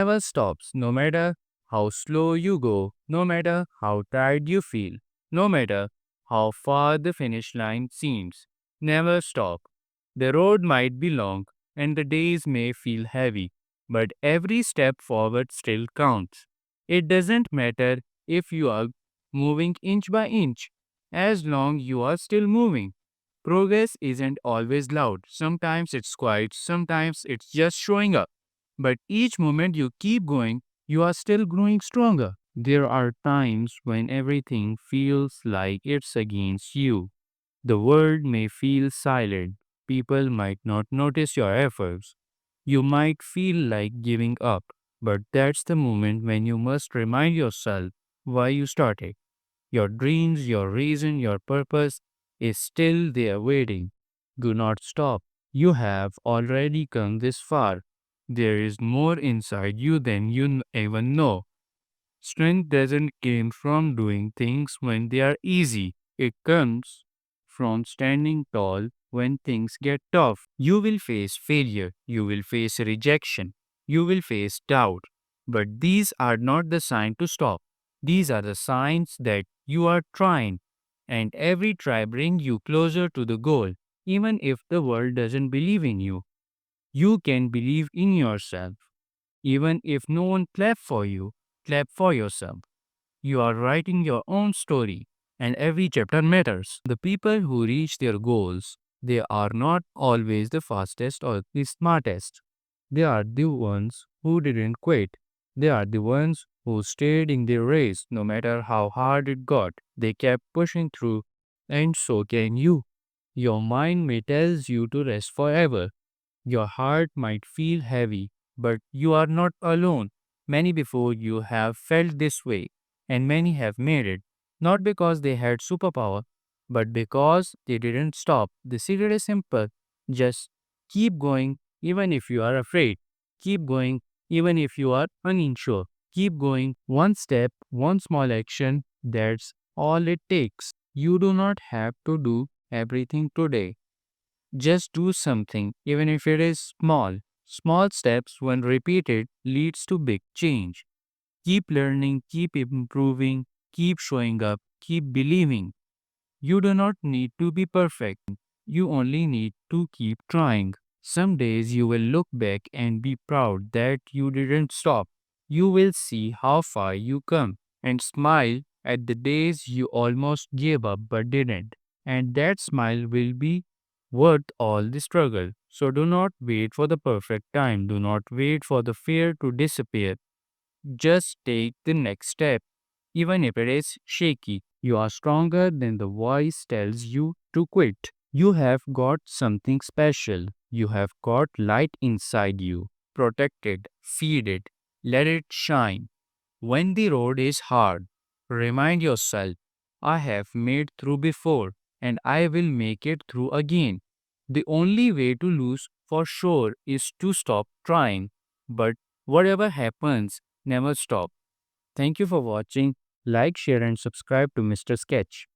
never stops, no matter how slow you go, no matter how tired you feel, no matter how far the finish line seems. Never stop. The road might be long and the days may feel heavy, but every step forward still counts. It doesn't matter if you are moving inch by inch, as long you are still moving. Progress isn't always loud. Sometimes it's quiet, sometimes it's just showing up. But each moment you keep going, you are still growing stronger. There are times when everything feels like it's against you. The world may feel silent. People might not notice your efforts. You might feel like giving up. But that's the moment when you must remind yourself why you started. Your dreams, your reason, your purpose is still there waiting. Do not stop. You have already come this far. There is more inside you than you even know. Strength doesn't come from doing things when they are easy. It comes from standing tall when things get tough. You will face failure. You will face rejection. You will face doubt. But these are not the sign to stop. These are the signs that you are trying. And every try brings you closer to the goal. Even if the world doesn't believe in you, you can believe in yourself. Even if no one clap for you, clap for yourself. You are writing your own story, and every chapter matters. The people who reach their goals, they are not always the fastest or the smartest. They are the ones who didn't quit. They are the ones who stayed in their race no matter how hard it got. They kept pushing through, and so can you. Your mind may tell you to rest forever. Your heart might feel heavy, but you are not alone. Many before you have felt this way, and many have made it, not because they had superpower, but because they didn't stop. The secret is simple. Just keep going even if you are afraid. Keep going even if you are unsure. Keep going one step, one small action. That's all it takes. You do not have to do everything today. Just do something, even if it is small. Small steps, when repeated, leads to big change. Keep learning, keep improving, keep showing up, keep believing. You do not need to be perfect. You only need to keep trying. Some days you will look back and be proud that you didn't stop. You will see how far you come and smile at the days you almost gave up but didn't. And that smile will be worth all the struggle. So do not wait for the perfect time. Do not wait for the fear to disappear. Just take the next step, even if it is shaky. You are stronger than the voice tells you to quit. You have got something special. You have got light inside you. Protect it, feed it, let it shine. When the road is hard, remind yourself, I have made through before and I will make it through again. The only way to lose for sure is to stop trying. But whatever happens, never stop. Thank you for watching. Like, share, and subscribe to Mr. Sketch.